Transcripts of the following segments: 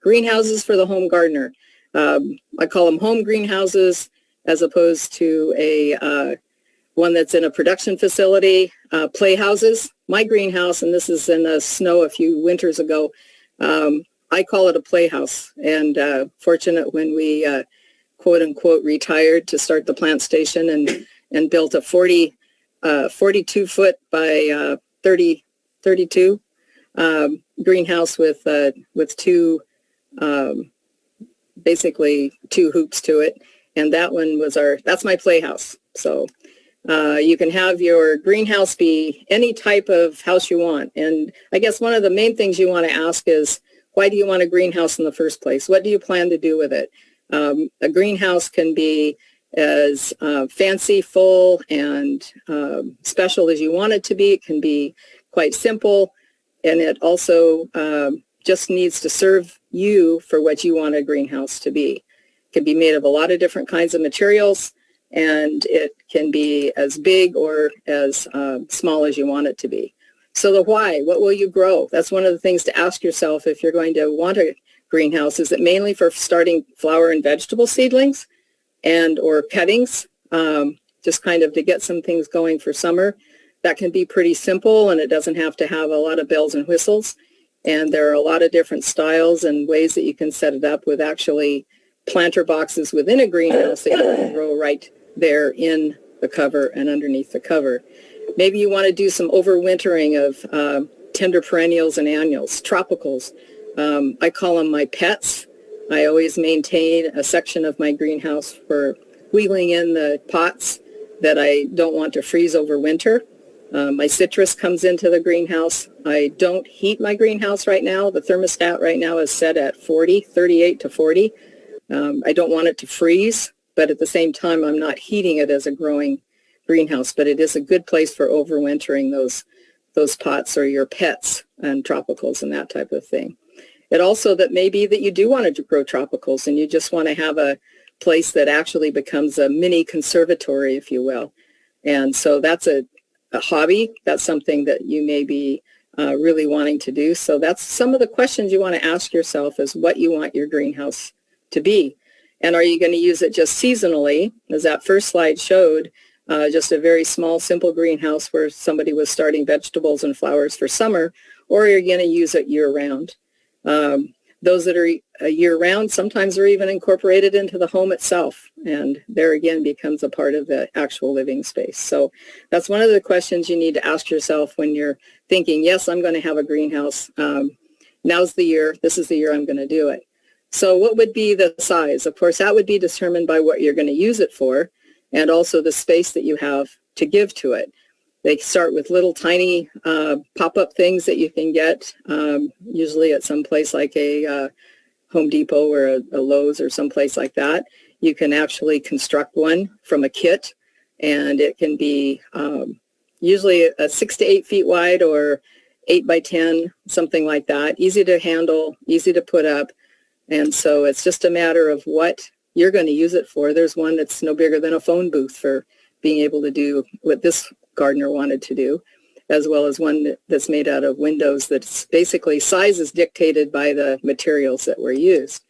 greenhouses for the home gardener. I call them home greenhouses as opposed to a one that's in a production facility. Playhouses. My greenhouse, and this is in the snow a few winters ago, I call it a playhouse. And fortunate when we quote unquote retired to start the plant station and built a 42 foot by 32 greenhouse with two basically two hoops to it, and that one was that's my playhouse. So you can have your greenhouse be any type of house you want. And I guess one of the main things you want to ask is, why do you want a greenhouse in the first place? What do you plan to do with it? A greenhouse can be as fanciful and special as you want it to be. It can be quite simple, and it also just needs to serve you for what you want a greenhouse to be. It can be made of a lot of different kinds of materials, and it can be as big or as small as you want it to be. So the why, what will you grow? That's one of the things to ask yourself if you're going to want a greenhouse. Is it mainly for starting flower and vegetable seedlings and or cuttings, just kind of to get some things going for summer? That can be pretty simple, and it doesn't have to have a lot of bells and whistles. And there are a lot of different styles and ways that you can set it up with actually planter boxes within a greenhouse that you can grow right there in the cover and underneath the cover. Maybe you want to do some overwintering of tender perennials and annuals, tropicals. I call them my pets. I always maintain a section of my greenhouse for wheeling in the pots that I don't want to freeze over winter. My citrus comes into the greenhouse. I don't heat my greenhouse right now. The thermostat right now is set at 38 to 40. I don't want it to freeze, but at the same time, I'm not heating it as a growing greenhouse, but it is a good place for overwintering those pots or your pets and tropicals and that type of thing. It also that may be that you do want to grow tropicals and you just want to have a place that actually becomes a mini conservatory, if you will. And so that's a hobby. That's something that you may be really wanting to do. So that's some of the questions you want to ask yourself, is what you want your greenhouse to be. And are you going to use it just seasonally, as that first slide showed, just a very small, simple greenhouse where somebody was starting vegetables and flowers for summer, or are you going to use it year-round? Those that are year-round sometimes are even incorporated into the home itself, and there again becomes a part of the actual living space. So that's one of the questions you need to ask yourself when you're thinking, yes, I'm going to have a greenhouse. Now's the year. This is the year I'm going to do it. So what would be the size? Of course, that would be determined by what you're going to use it for, and also the space that you have to give to it. They start with little tiny pop-up things that you can get, usually at some place like a Home Depot or a Lowe's or someplace like that. You can actually construct one from a kit, and it can be usually 6 to 8 feet wide or 8 by 10, something like that. Easy to handle, easy to put up. And so it's just a matter of what you're going to use it for. There's one that's no bigger than a phone booth for being able to do what this gardener wanted to do, as well as one that's made out of windows that's basically size is dictated by the materials that were used.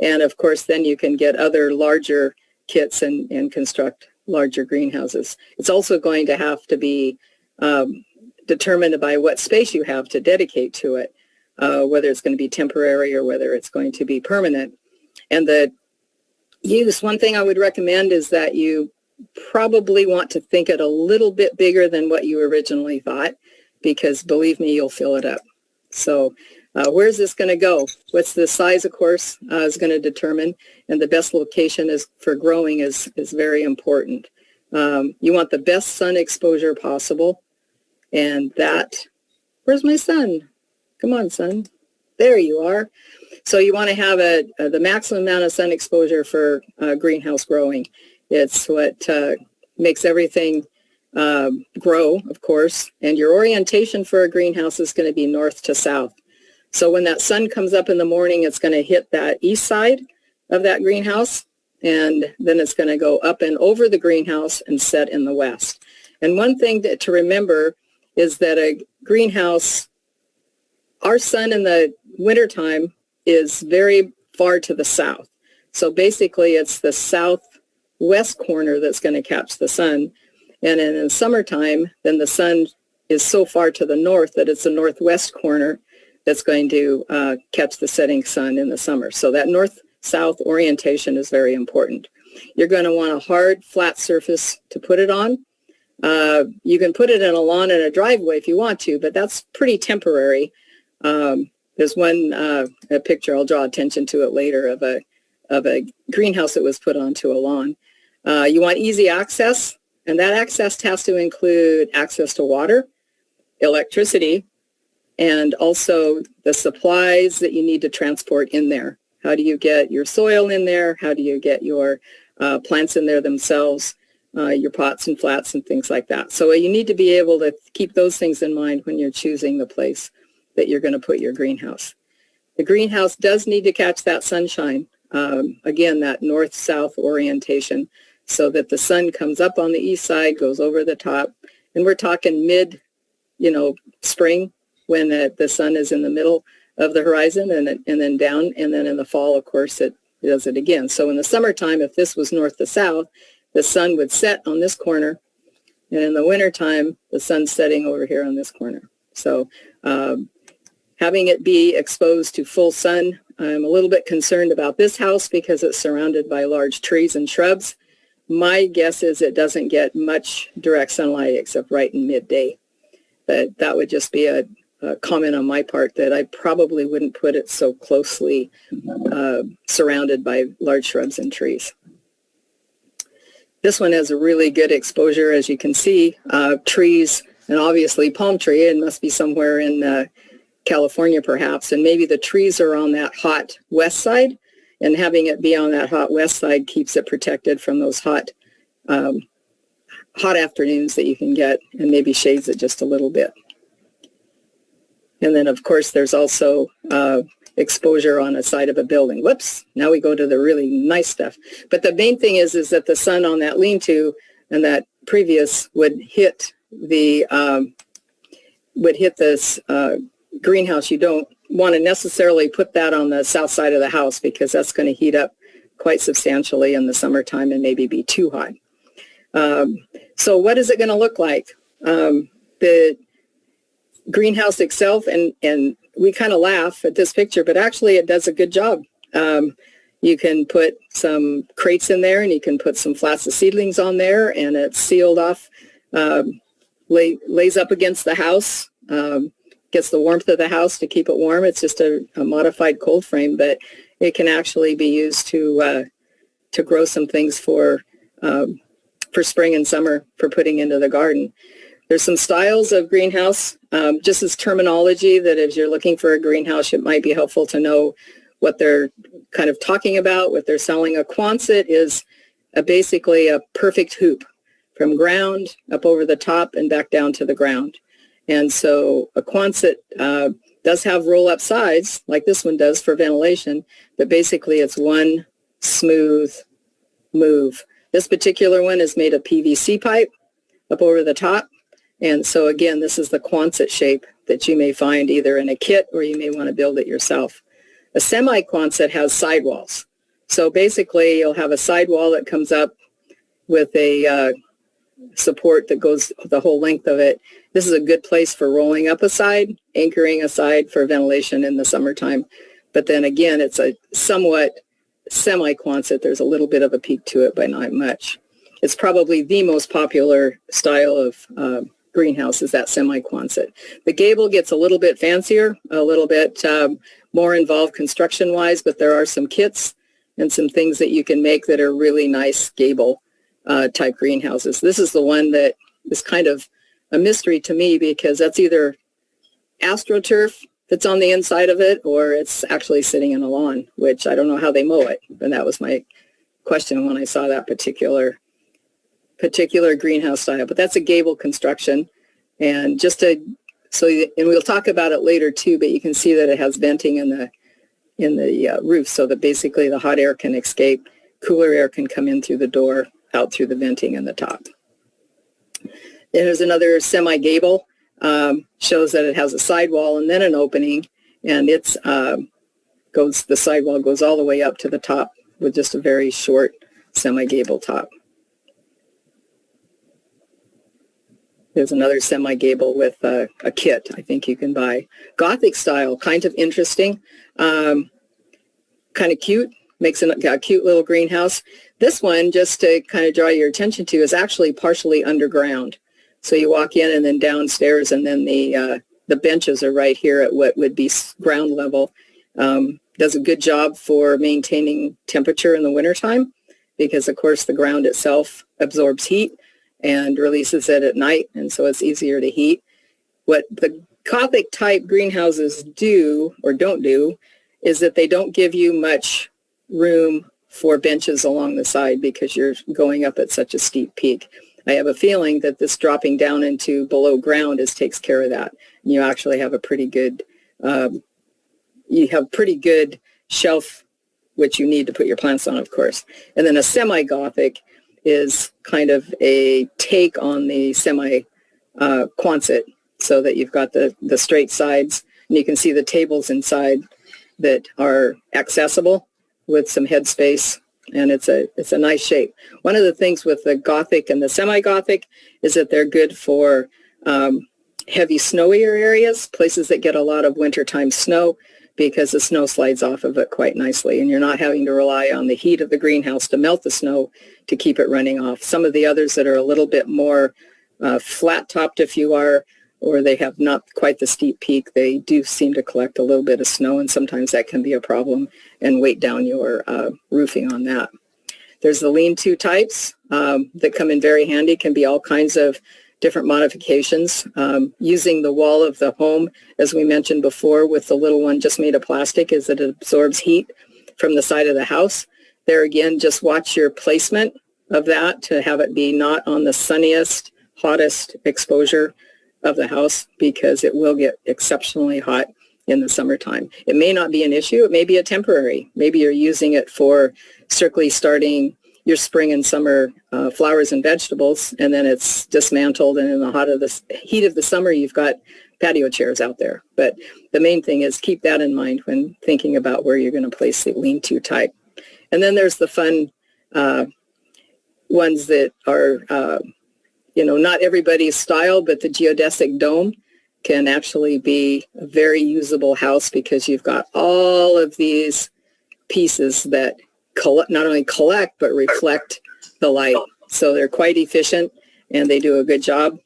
And of course, then you can get other larger kits and construct larger greenhouses. It's also going to have to be determined by what space you have to dedicate to it, whether it's going to be temporary or whether it's going to be permanent. And the use, one thing I would recommend is that you probably want to think it a little bit bigger than what you originally thought, because believe me, you'll fill it up. So where's this going to go? What's the size, of course, is going to determine, and the best location is for growing is very important. You want the best sun exposure possible, and that, where's my sun? Come on, sun. There you are. So you want to have the maximum amount of sun exposure for greenhouse growing. It's what makes everything grow, of course, and your orientation for a greenhouse is going to be north to south. So when that sun comes up in the morning, it's going to hit that east side of that greenhouse, and then it's going to go up and over the greenhouse and set in the west. And one thing to remember is that a greenhouse, our sun in the wintertime is very far to the south. So basically it's the southwest corner that's going to catch the sun. And in the summertime, then the sun is so far to the north that it's the northwest corner that's going to catch the setting sun in the summer. So that north-south orientation is very important. You're going to want a hard, flat surface to put it on. You can put it in a lawn and a driveway if you want to, but that's pretty temporary. There's one a picture, I'll draw attention to it later, of a greenhouse that was put onto a lawn. You want easy access, and that access has to include access to water, electricity, and also the supplies that you need to transport in there. How do you get your soil in there? How do you get your plants in there themselves, your pots and flats and things like that? So you need to be able to keep those things in mind when you're choosing the place that you're going to put your greenhouse. The greenhouse does need to catch that sunshine. Again, that north-south orientation, so that the sun comes up on the east side, goes over the top, and we're talking mid, spring, when the sun is in the middle of the horizon, and then down, and then in the fall, of course, it does it again. So in the summertime, if this was north to south, the sun would set on this corner, and in the wintertime, the sun's setting over here on this corner. So having it be exposed to full sun, I'm a little bit concerned about this house because it's surrounded by large trees and shrubs. My guess is it doesn't get much direct sunlight except right in midday. But that would just be a comment on my part that I probably wouldn't put it so closely surrounded by large shrubs and trees. This one has a really good exposure, as you can see, trees, and obviously palm tree. It must be somewhere in California perhaps, and maybe the trees are on that hot west side, and having it be on that hot west side keeps it protected from those hot afternoons that you can get, and maybe shades it just a little bit. And then, of course, there's also exposure on the side of a building. Whoops, now we go to the really nice stuff. But the main thing is that the sun on that lean-to and that previous would hit this greenhouse. You don't want to necessarily put that on the south side of the house because that's going to heat up quite substantially in the summertime and maybe be too hot. So what is it going to look like? The greenhouse itself, and we kind of laugh at this picture, but actually it does a good job. You can put some crates in there, and you can put some flats of seedlings on there, and it's sealed off, lays up against the house, gets the warmth of the house to keep it warm. It's just a modified cold frame, but it can actually be used to grow some things for spring and summer for putting into the garden. There's some styles of greenhouse, just as terminology, that if you're looking for a greenhouse, it might be helpful to know what they're kind of talking about, what they're selling. A Quonset is basically a perfect hoop from ground up over the top and back down to the ground. And so a Quonset does have roll-up sides, like this one does for ventilation, but basically it's one smooth move. This particular one is made of PVC pipe up over the top. And so again, this is the Quonset shape that you may find either in a kit or you may want to build it yourself. A semi-Quonset has sidewalls. So basically you'll have a sidewall that comes up with a support that goes the whole length of it. This is a good place for rolling up a side, anchoring a side for ventilation in the summertime. But then again, it's a somewhat semi-Quonset. There's a little bit of a peak to it, but not much. It's probably the most popular style of greenhouse is that semi-Quonset. The gable gets a little bit fancier, a little bit more involved construction-wise, but there are some kits and some things that you can make that are really nice gable type greenhouses. This is the one that is kind of a mystery to me because that's either AstroTurf that's on the inside of it or it's actually sitting in a lawn, which I don't know how they mow it. And that was my question when I saw that particular greenhouse style. But that's a gable construction. And and we'll talk about it later too, but you can see that it has venting in the roof so that basically the hot air can escape, cooler air can come in through the door, out through the venting in the top. There's another semi-gable, shows that it has a sidewall and then an opening, and it's the sidewall goes all the way up to the top with just a very short semi-gable top. There's another semi-gable with a kit I think you can buy. Gothic style, kind of interesting, kind of cute, makes a cute little greenhouse. This one, just to kind of draw your attention to, is actually partially underground. So you walk in and then downstairs, and then the benches are right here at what would be ground level. Does a good job for maintaining temperature in the wintertime because, of course, the ground itself absorbs heat and releases it at night, and so it's easier to heat. What the Gothic type greenhouses do or don't do is that they don't give you much room for benches along the side because you're going up at such a steep peak. I have a feeling that this dropping down into below ground takes care of that. And you actually have a pretty good, shelf, which you need to put your plants on, of course. And then a semi-Gothic is kind of a take on the semi-Quonset, so that you've got the straight sides, and you can see the tables inside that are accessible with some headspace, and it's a nice shape. One of the things with the Gothic and the semi-Gothic is that they're good for heavy snowier areas, places that get a lot of wintertime snow, because the snow slides off of it quite nicely, and you're not having to rely on the heat of the greenhouse to melt the snow to keep it running off. Some of the others that are a little bit more flat-topped, if you are, or they have not quite the steep peak, they do seem to collect a little bit of snow, and sometimes that can be a problem and weight down your roofing on that. There's the lean-to types that come in very handy, can be all kinds of different modifications. Using the wall of the home, as we mentioned before, with the little one just made of plastic, is that it absorbs heat from the side of the house. There again, just watch your placement of that to have it be not on the sunniest, hottest exposure of the house, because it will get exceptionally hot in the summertime. It may not be an issue. It may be a temporary. Maybe you're using it for strictly starting your spring and summer flowers and vegetables, and then it's dismantled, and in the heat of the summer, you've got patio chairs out there. But the main thing is keep that in mind when thinking about where you're going to place the lean-to type. And then there's the fun ones that are, not everybody's style, but the geodesic dome can actually be a very usable house, because you've got all of these pieces that not only collect but reflect the light. So they're quite efficient and they do a good job.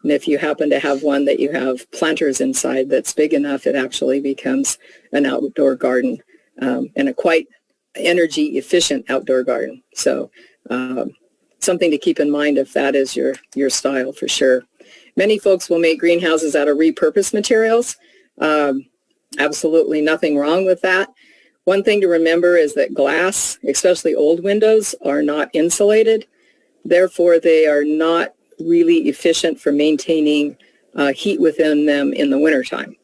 And if you happen to have one that you have planters inside that's big enough, it actually becomes an outdoor garden, and a quite energy efficient outdoor garden. So something to keep in mind if that is your style, for sure. Many folks will make greenhouses out of repurposed materials. Absolutely nothing wrong with that. One thing to remember is that glass, especially old windows, are not insulated. Therefore, they are not really efficient for maintaining heat within them in the wintertime.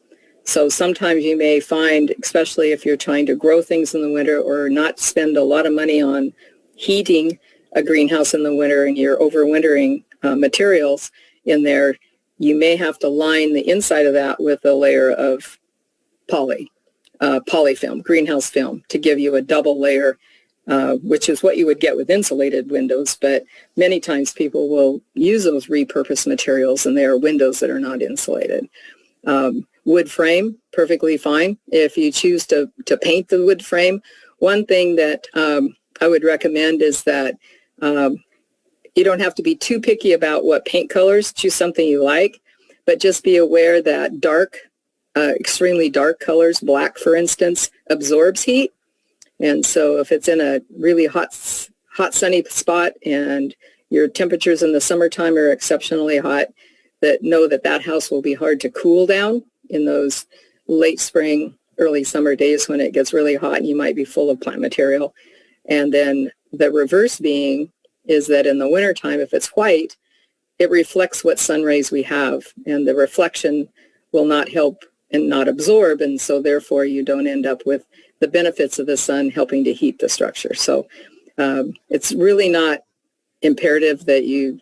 So sometimes you may find, especially if you're trying to grow things in the winter or not spend a lot of money on heating a greenhouse in the winter, and you're overwintering materials in there, you may have to line the inside of that with a layer of polyfilm, greenhouse film, to give you a double layer, which is what you would get with insulated windows. But many times people will use those repurposed materials, and they are windows that are not insulated. Wood frame, perfectly fine. If you choose to paint the wood frame, one thing that I would recommend is that you don't have to be too picky about what paint colors. Choose something you like, but just be aware that extremely dark colors, black for instance, absorbs heat. And so if it's in a really hot sunny spot and your temperatures in the summertime are exceptionally hot, know that house will be hard to cool down in those late spring, early summer days when it gets really hot and you might be full of plant material. And then the reverse being is that in the wintertime, if it's white, it reflects what sun rays we have, and the reflection will not help and not absorb, and so therefore you don't end up with the benefits of the sun helping to heat the structure. So it's really not imperative that you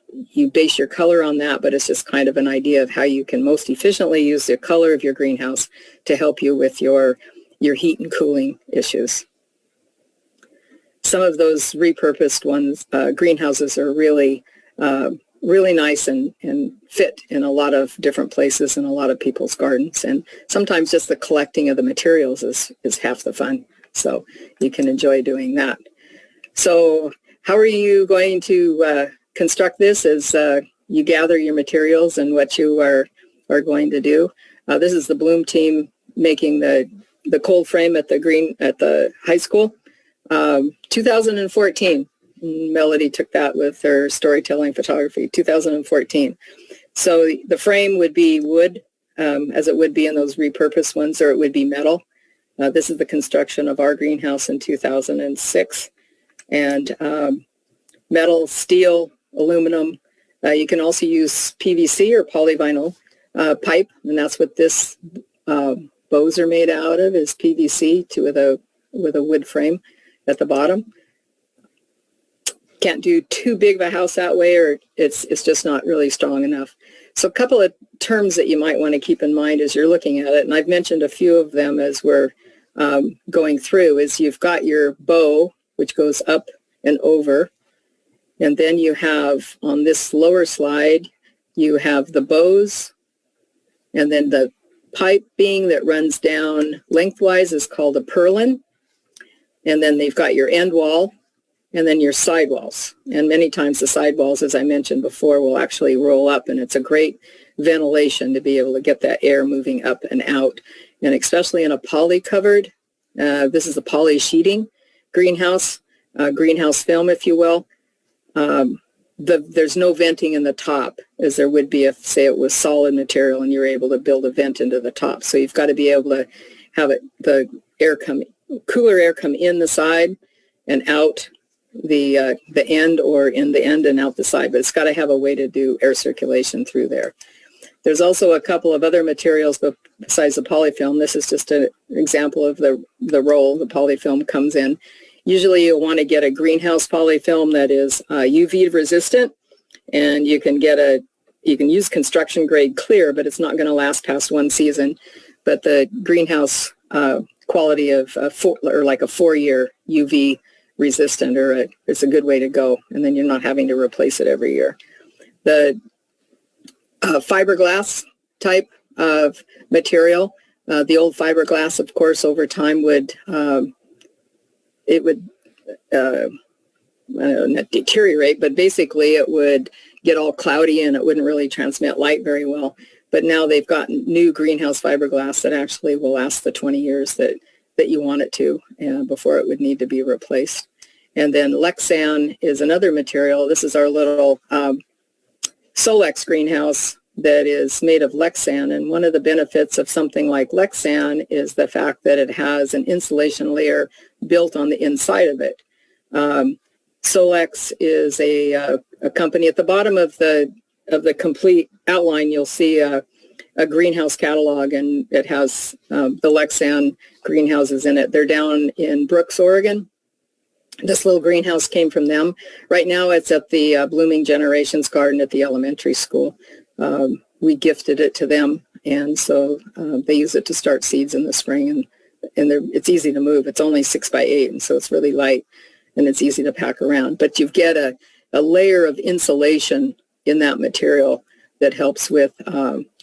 base your color on that, but it's just kind of an idea of how you can most efficiently use the color of your greenhouse to help you with your your heat and cooling issues. Some of those repurposed ones, greenhouses are really, really nice and fit in a lot of different places in a lot of people's gardens. And sometimes just the collecting of the materials is half the fun. So you can enjoy doing that. So how are you going to construct this as you gather your materials and what you are going to do? This is the Bloom team making the cold frame at the high school. 2014. Melody took that with her storytelling photography, 2014. So the frame would be wood, as it would be in those repurposed ones, or it would be metal. This is the construction of our greenhouse in 2006. And metal, steel, aluminum. You can also use PVC or polyvinyl pipe, and that's what this bows are made out of, is PVC with a wood frame at the bottom. Can't do too big of a house that way, or it's just not really strong enough. So a couple of terms that you might want to keep in mind as you're looking at it, and I've mentioned a few of them as we're going through, is you've got your bow, which goes up and over, and then you have, on this lower slide, you have the bows, and then the piping that runs down lengthwise is called a purlin, and then they've got your end wall, and then your sidewalls. And many times the sidewalls, as I mentioned before, will actually roll up, and it's a great ventilation to be able to get that air moving up and out. And especially in a poly covered, this is a poly sheeting greenhouse, greenhouse film, if you will. There's no venting in the top as there would be if, say, it was solid material and you're able to build a vent into the top. So you've got to be able to have the cooler air come in the side and out the end, or in the end and out the side, but it's got to have a way to do air circulation through there. There's also a couple of other materials besides the polyfilm. This is just an example of the roll the polyfilm comes in. Usually you'll want to get a greenhouse polyfilm that is UV resistant, and you can use construction grade clear, but it's not going to last past one season. But the greenhouse quality of a 4-year UV resistant, it's a good way to go, and then you're not having to replace it every year. The fiberglass type of material, the old fiberglass, of course, over time would not deteriorate, but basically it would get all cloudy and it wouldn't really transmit light very well. But now they've got new greenhouse fiberglass that actually will last the 20 years that you want it to before it would need to be replaced. And then Lexan is another material. This is our little Solex greenhouse that is made of Lexan. And one of the benefits of something like Lexan is the fact that it has an insulation layer built on the inside of it. Solex is a company. At the bottom of the complete outline, you'll see a greenhouse catalog, and it has the Lexan greenhouses in it. They're down in Brooks, Oregon. This little greenhouse came from them. Right now it's at the Blooming Generations Garden at the elementary school. We gifted it to them, and so they use it to start seeds in the spring, and it's easy to move. It's only 6 by 8, and so it's really light, and it's easy to pack around. But you get a layer of insulation in that material that helps with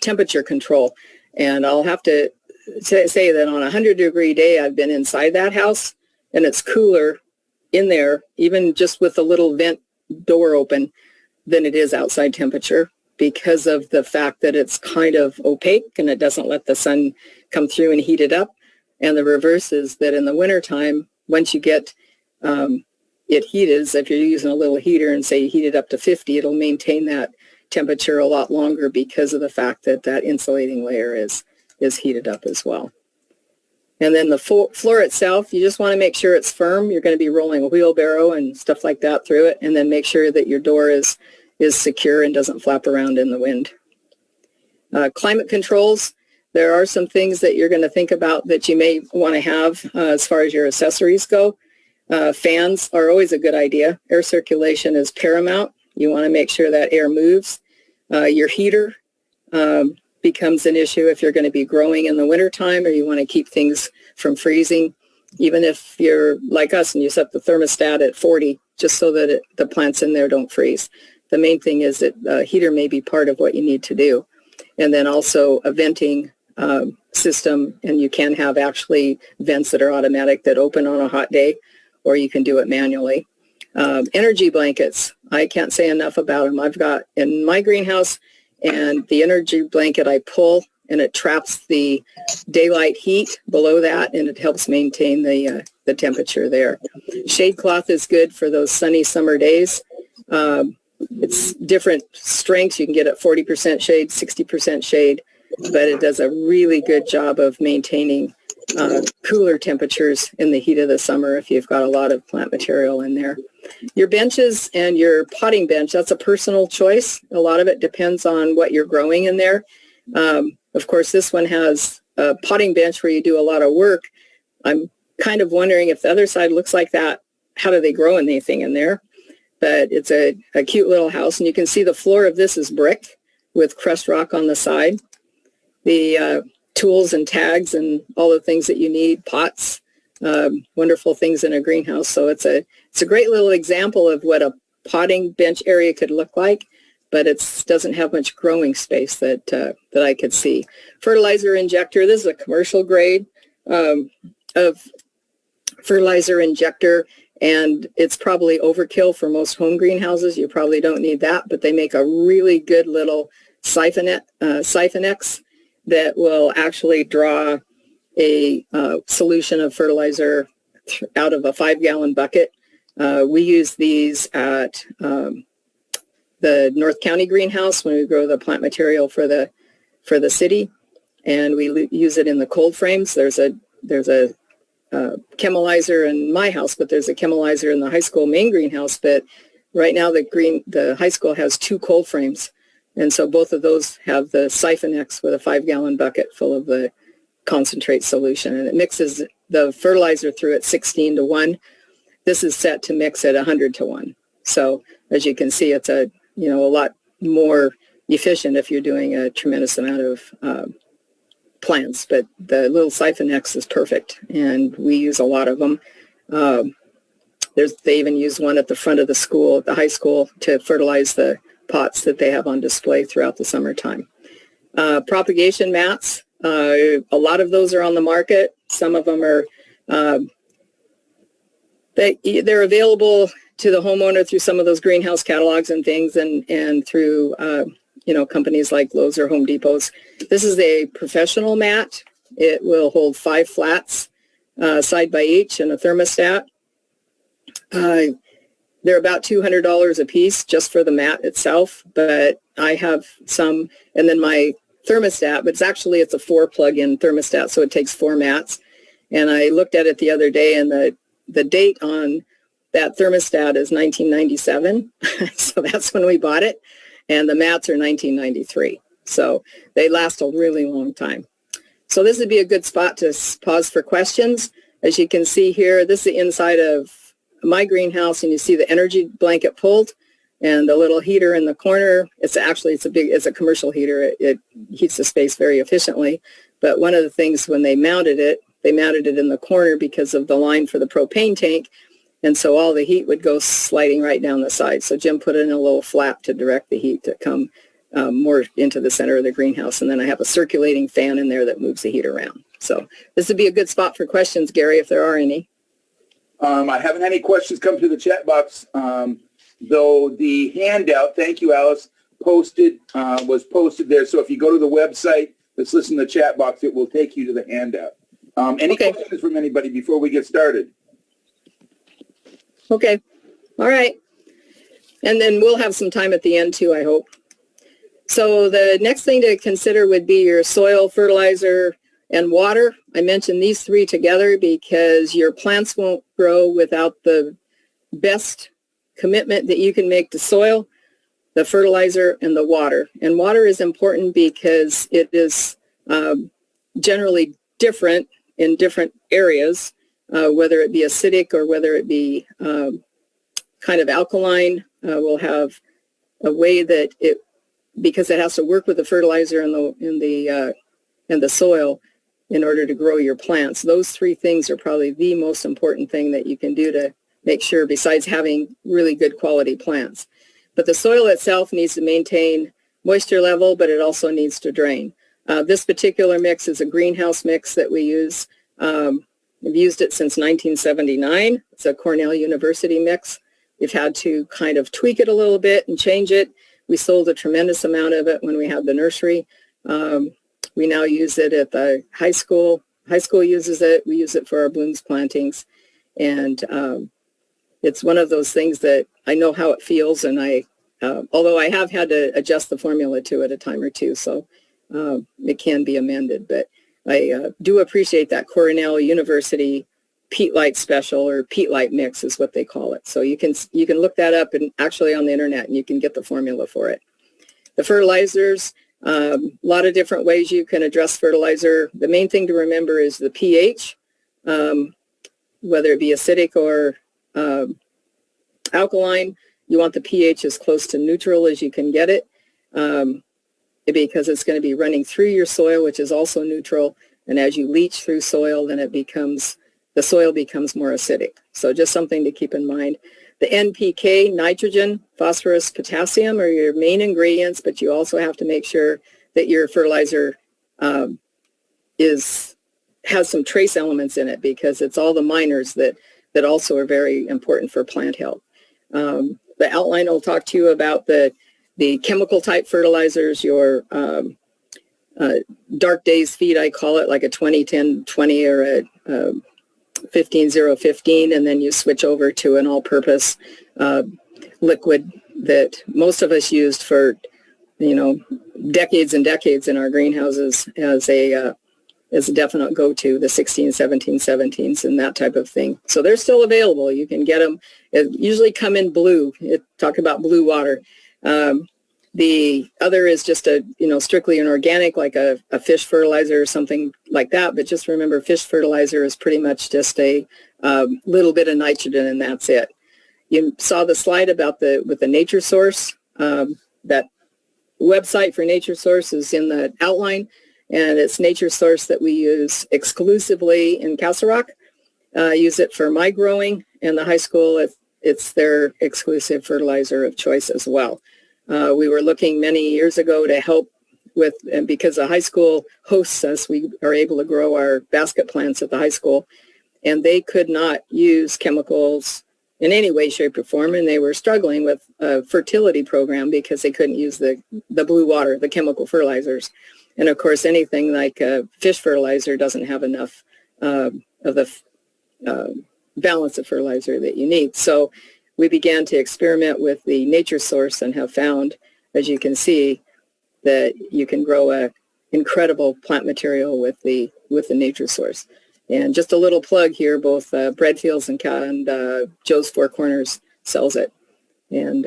temperature control. And I'll have to say that on a 100-degree day, I've been inside that house, and it's cooler in there, even just with a little vent door open, than it is outside temperature, because of the fact that it's kind of opaque and it doesn't let the sun come through and heat it up. And the reverse is that in the wintertime, once you get it heated, if you're using a little heater and say you heat it up to 50, it'll maintain that temperature a lot longer because of the fact that that insulating layer is heated up as well. And then the floor itself, you just want to make sure it's firm. You're going to be rolling a wheelbarrow and stuff like that through it, and then make sure that your door is secure and doesn't flap around in the wind. Climate controls, there are some things that you're going to think about that you may want to have as far as your accessories go. Fans are always a good idea. Air circulation is paramount. You want to make sure that air moves. Your heater becomes an issue if you're going to be growing in the wintertime, or you want to keep things from freezing, even if you're like us and you set the thermostat at 40, just so that the plants in there don't freeze. The main thing is that the heater may be part of what you need to do. And then also a venting system, and you can have actually vents that are automatic that open on a hot day, or you can do it manually. Energy blankets, I can't say enough about them. I've got in my greenhouse, and the energy blanket I pull, and it traps the daylight heat below that, and it helps maintain the temperature there. Shade cloth is good for those sunny summer days. It's different strengths. You can get it 40% shade, 60% shade, but it does a really good job of maintaining cooler temperatures in the heat of the summer if you've got a lot of plant material in there. Your benches and your potting bench, that's a personal choice. A lot of it depends on what you're growing in there. Of course, this one has a potting bench where you do a lot of work. I'm kind of wondering if the other side looks like that, how do they grow anything in there? But it's a cute little house, and you can see the floor of this is brick with crushed rock on the side. The tools and tags and all the things that you need, pots, wonderful things in a greenhouse. So it's a great little example of what a potting bench area could look like, but it doesn't have much growing space that I could see. Fertilizer injector, this is a commercial grade of fertilizer injector, and it's probably overkill for most home greenhouses. You probably don't need that, but they make a really good little Siphonex that will actually draw a solution of fertilizer out of a 5-gallon bucket. We use these at the North County greenhouse when we grow the plant material for the city, and we use it in the cold frames. There's a chemilizer in my house, but there's a chemilizer in the high school main greenhouse. But right now the high school has 2 cold frames, and so both of those have the Siphonex with a 5-gallon bucket full of the concentrate solution, and it mixes the fertilizer through at 16-1. This is set to mix at 100-1. So as you can see, it's a lot more efficient if you're doing a tremendous amount of plants, but the little Siphonex is perfect, and we use a lot of them. They even use one at the front of the school, at the high school, to fertilize the pots that they have on display throughout the summertime. Propagation mats, a lot of those are on the market. Some of them are, they're available to the homeowner through some of those greenhouse catalogs and things, and through companies like Lowe's or Home Depot's. This is a professional mat. It will hold 5 flats side by each and a thermostat. They're about $200 a piece just for the mat itself, but I have some, and then my thermostat, but it's a 4 plug-in thermostat, so it takes 4 mats. And I looked at it the other day, and the date on that thermostat is 1997, so that's when we bought it. And the mats are 1993. So they last a really long time. So this would be a good spot to pause for questions. As you can see here, this is the inside of my greenhouse, and you see the energy blanket pulled and the little heater in the corner. It's a commercial heater. It heats the space very efficiently. But one of the things when they mounted it in the corner because of the line for the propane tank. And so all the heat would go sliding right down the side. So Jim put in a little flap to direct the heat to come more into the center of the greenhouse. And then I have a circulating fan in there that moves the heat around. So this would be a good spot for questions, Gary, if there are any. I haven't had any questions come through the chat box, though the handout, thank you, Alice, was posted there. So if you go to the website, let's listen to the chat box, it will take you to the handout. Any questions from anybody before we get started? Okay. All right. And then we'll have some time at the end too, I hope. So the next thing to consider would be your soil, fertilizer, and water. I mentioned these 3 together because your plants won't grow without the best commitment that you can make to soil, the fertilizer, and the water. And water is important because it is generally different in different areas. Whether it be acidic or whether it be kind of alkaline, will have a way that because it has to work with the fertilizer and the soil, in order to grow your plants. Those three things are probably the most important thing that you can do to make sure, besides having really good quality plants. But the soil itself needs to maintain moisture level, but it also needs to drain. This particular mix is a greenhouse mix that we use. We've used it since 1979. It's a Cornell University mix. We've had to kind of tweak it a little bit and change it. We sold a tremendous amount of it when we had the nursery. We now use it at the high school. High school uses it. We use it for our blooms plantings. And it's one of those things that I know how it feels. And although I have had to adjust the formula to it a time or two, so it can be amended. But I do appreciate that Cornell University peat light special, or peat light mix is what they call it. So you can look that up and actually on the internet, and you can get the formula for it. The fertilizers, a lot of different ways you can address fertilizer. The main thing to remember is the pH, whether it be acidic or alkaline. You want the pH as close to neutral as you can get it, because it's going to be running through your soil, which is also neutral. And as you leach through soil, then the soil becomes more acidic. So just something to keep in mind. The NPK, nitrogen, phosphorus, potassium are your main ingredients, but you also have to make sure that your fertilizer has some trace elements in it, because it's all the minors that also are very important for plant health. The outline will talk to you about the chemical type fertilizers, your dark days feed, I call it, like a 20-10-20 or a 15-0-15, and then you switch over to an all-purpose liquid that most of us used for, decades and decades in our greenhouses as a definite go-to, the 16, 17, 17s and that type of thing. So they're still available. You can get them. It usually come in blue. Talk about blue water. The other is just strictly an organic, like a fish fertilizer or something like that. But just remember, fish fertilizer is pretty much just a little bit of nitrogen, and that's it. You saw the slide about with the nature source. That website for nature source is in the outline, and it's nature source that we use exclusively in Castle Rock. Use it for my growing, and the high school, it's their exclusive fertilizer of choice as well. We were looking many years ago to help with, and because the high school hosts us, we are able to grow our basket plants at the high school, and they could not use chemicals in any way, shape, or form, and they were struggling with a fertility program because they couldn't use the blue water, the chemical fertilizers. And of course, anything like fish fertilizer doesn't have enough of the balance of fertilizer that you need. So we began to experiment with the nature source and have found, as you can see, that you can grow an incredible plant material with the nature source. And just a little plug here, both Breadfields and Joe's Four Corners sells it. And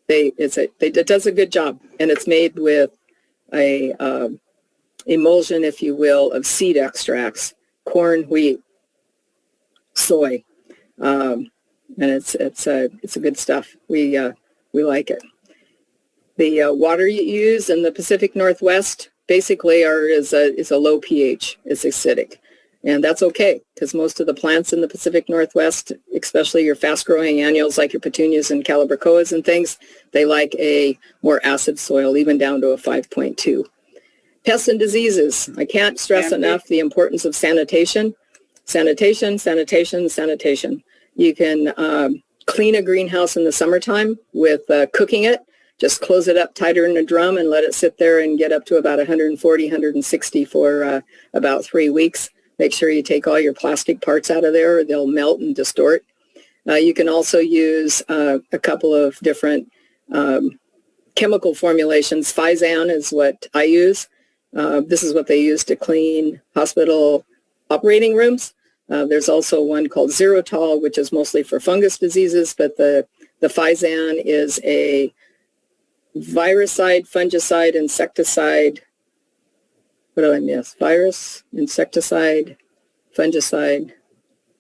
it does a good job. And it's made with a emulsion, if you will, of seed extracts, corn, wheat, soy. And it's a good stuff. We like it. The water you use in the Pacific Northwest basically is a low pH. It's acidic, and that's okay, because most of the plants in the Pacific Northwest, especially your fast-growing annuals like your petunias and calibrachoas and things, they like a more acid soil, even down to a 5.2. Pests and diseases. I can't stress enough the importance of sanitation. Sanitation, sanitation, sanitation. You can clean a greenhouse in the summertime with cooking it. Just close it up tighter in a drum and let it sit there and get up to about 140, 160 for about 3 weeks. Make sure you take all your plastic parts out of there, or they'll melt and distort. You can also use a couple of different chemical formulations. Physan is what I use. This is what they use to clean hospital operating rooms. There's also one called Xerotol, which is mostly for fungus diseases, but the Physan is a viricide, fungicide, insecticide. What did I miss? Virus, insecticide, fungicide,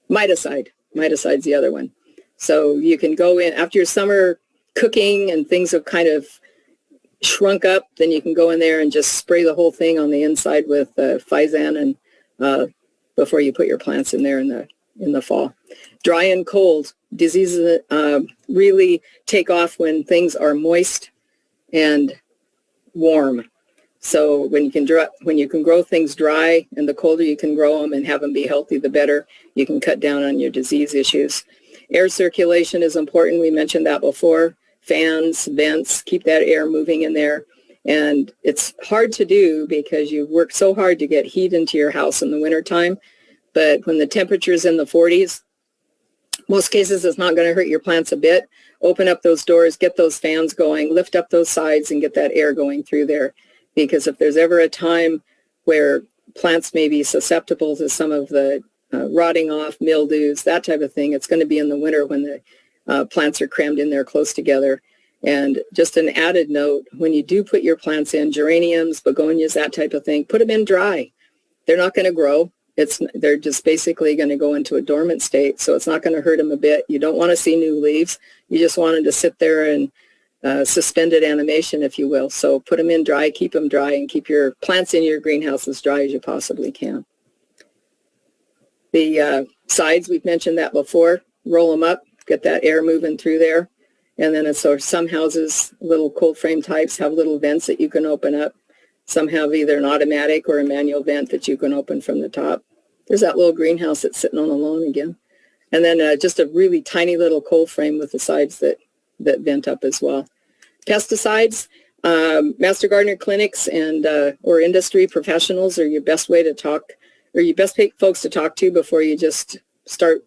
miticide. Miticide's the other one. So you can go in after your summer cooking and things have kind of shrunk up, then you can go in there and just spray the whole thing on the inside with Fizan and before you put your plants in there in the fall. Dry and cold. Diseases really take off when things are moist and warm. So when you can grow things dry, and the colder you can grow them and have them be healthy, the better. You can cut down on your disease issues. Air circulation is important. We mentioned that before. Fans, vents, keep that air moving in there. And it's hard to do because you work so hard to get heat into your house in the wintertime. But when the temperature's in the 40s, most cases it's not going to hurt your plants a bit. Open up those doors, get those fans going, lift up those sides and get that air going through there. Because if there's ever a time where plants may be susceptible to some of the rotting off, mildews, that type of thing, it's going to be in the winter when the plants are crammed in there close together. And just an added note, when you do put your plants in, geraniums, begonias, that type of thing, put them in dry. They're not going to grow. They're just basically going to go into a dormant state, so it's not going to hurt them a bit. You don't want to see new leaves. You just want them to sit there and suspended animation, if you will. So put them in dry, keep them dry, and keep your plants in your greenhouse as dry as you possibly can. The sides, we've mentioned that before. Roll them up, get that air moving through there. And then some houses, little cold frame types, have little vents that you can open up. Some have either an automatic or a manual vent that you can open from the top. There's that little greenhouse that's sitting on the lawn again. And then just a really tiny little cold frame with the sides that vent up as well. Pesticides, master gardener clinics and or industry professionals are your best way to talk, or your best folks to talk to before you just start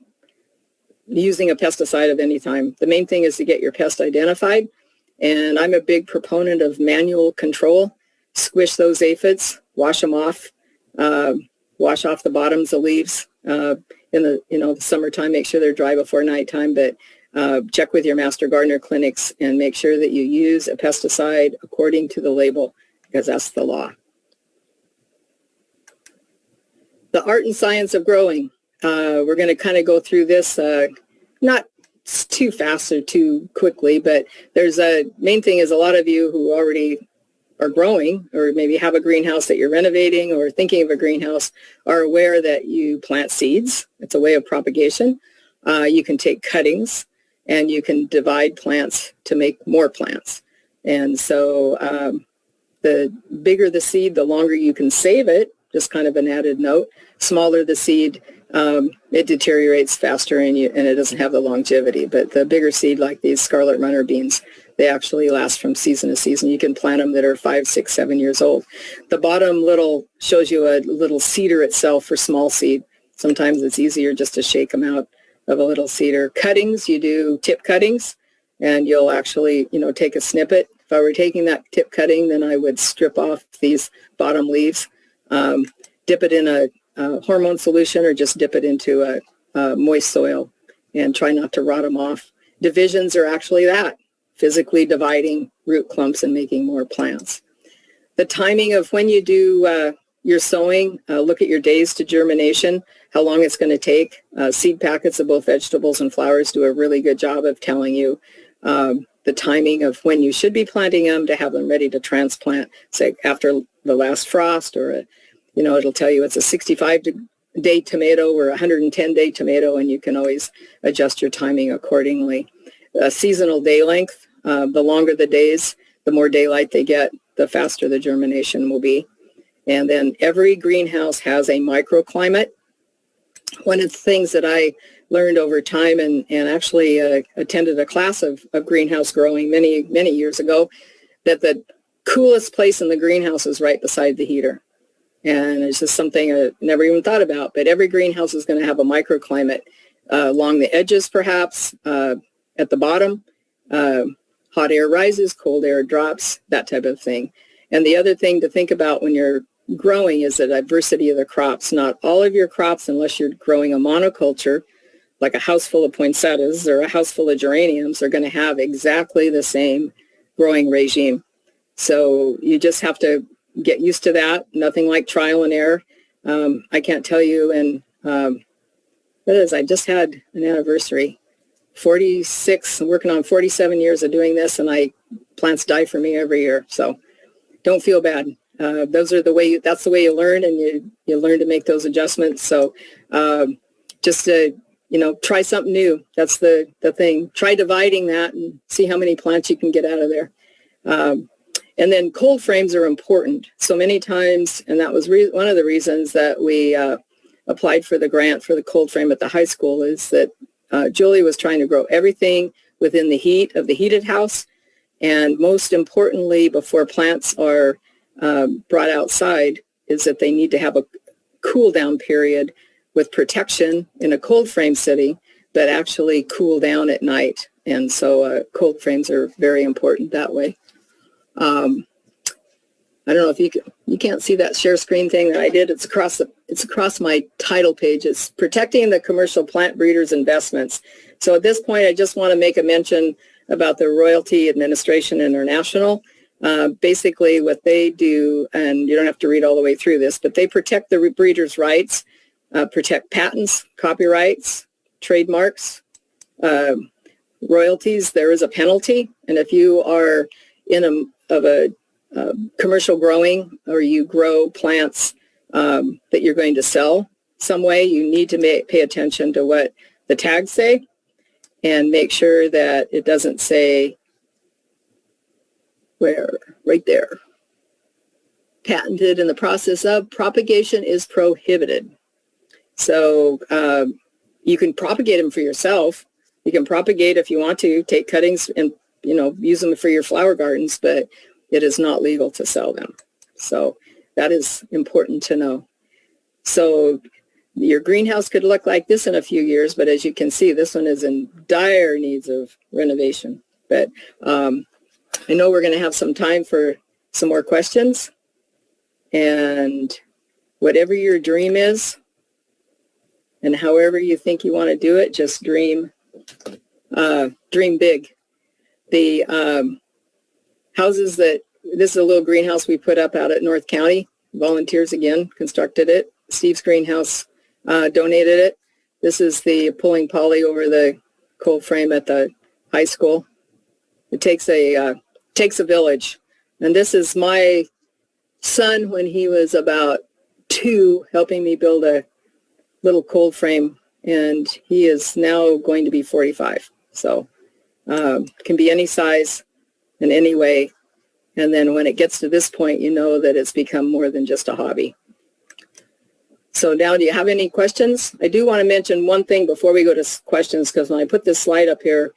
using a pesticide of any time. The main thing is to get your pest identified. And I'm a big proponent of manual control. Squish those aphids, wash them off, wash off the bottoms of leaves in the summertime. Make sure they're dry before nighttime, but check with your master gardener clinics and make sure that you use a pesticide according to the label, because that's the law. The art and science of growing. We're going to kind of go through this, not too fast or too quickly, but there's a main thing is a lot of you who already are growing or maybe have a greenhouse that you're renovating or thinking of a greenhouse are aware that you plant seeds. It's a way of propagation. You can take cuttings and you can divide plants to make more plants. And so the bigger the seed, the longer you can save it, just kind of an added note. Smaller the seed, it deteriorates faster and it doesn't have the longevity. But the bigger seed, like these scarlet runner beans, they actually last from season to season. You can plant them that are 5, 6, 7 years old. The bottom little shows you a little seeder itself for small seed. Sometimes it's easier just to shake them out of a little seeder. Cuttings, you do tip cuttings, and you'll actually, take a snippet. If I were taking that tip cutting, then I would strip off these bottom leaves, dip it in a hormone solution, or just dip it into a moist soil and try not to rot them off. Divisions are actually that. Physically dividing root clumps and making more plants. The timing of when you do your sowing, look at your days to germination, how long it's going to take. Seed packets of both vegetables and flowers do a really good job of telling you the timing of when you should be planting them to have them ready to transplant, say after the last frost, or it'll tell you it's a 65-day tomato or a 110-day tomato, and you can always adjust your timing accordingly. Seasonal day length, the longer the days, the more daylight they get, the faster the germination will be. And then every greenhouse has a microclimate. One of the things that I learned over time and actually attended a class of greenhouse growing many, many years ago, that the coolest place in the greenhouse is right beside the heater. And it's just something I never even thought about, but every greenhouse is going to have a microclimate along the edges, perhaps, at the bottom. Hot air rises, cold air drops, that type of thing. And the other thing to think about when you're growing is the diversity of the crops. Not all of your crops, unless you're growing a monoculture, like a house full of poinsettias or a house full of geraniums, are going to have exactly the same growing regime. So you just have to get used to that. Nothing like trial and error. I can't tell you, and I just had an anniversary 46, I'm working on 47 years of doing this, and plants die for me every year. So don't feel bad. That's the way you learn, and you learn to make those adjustments. So just try something new. That's the thing. Try dividing that and see how many plants you can get out of there. And then cold frames are important. So many times, and that was one of the reasons that we applied for the grant for the cold frame at the high school, is that Julie was trying to grow everything within the heat of the heated house. And most importantly, before plants are brought outside, is that they need to have a cool down period with protection in a cold frame city that actually cool down at night. And so cold frames are very important that way. I don't know if you can't see that share screen thing that I did. It's across my title page. It's protecting the commercial plant breeders' investments. So at this point, I just want to make a mention about the Royalty Administration International. Basically what they do, and you don't have to read all the way through this, but they protect the breeders' rights, protect patents, copyrights, trademarks, royalties. There is a penalty, and if you are in a commercial growing, or you grow plants that you're going to sell some way, you need to pay attention to what the tags say and make sure that it doesn't say right there, patented in the process of propagation is prohibited. So you can propagate them for yourself. You can propagate if you want to, take cuttings and use them for your flower gardens, but it is not legal to sell them. So that is important to know. So your greenhouse could look like this in a few years, but as you can see, this one is in dire needs of renovation. But I know we're going to have some time for some more questions. And whatever your dream is, and however you think you want to do it, just dream big. The houses this is a little greenhouse we put up out at North County. Volunteers again constructed it. Steve's Greenhouse donated it. This is the pulling poly over the cold frame at the high school. It takes a village. And this is my son when he was about 2, helping me build a little cold frame, and he is now going to be 45. So can be any size in any way. And then when it gets to this point, you know that it's become more than just a hobby. So now, do you have any questions? I do want to mention one thing before we go to questions, because when I put this slide up here,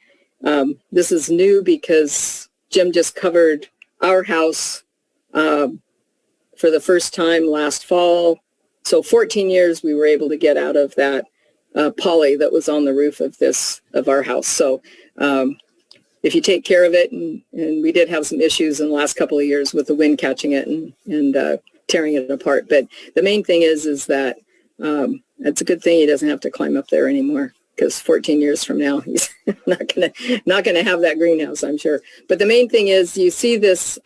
this is new because Jim just covered our house for the first time last fall. So 14 years we were able to get out of that poly that was on the roof of our house. So if you take care of it, and we did have some issues in the last couple of years with the wind catching it and tearing it apart. But the main thing is that it's a good thing he doesn't have to climb up there anymore, because 14 years from now, he's not gonna have that greenhouse, I'm sure. But the main thing is, you see this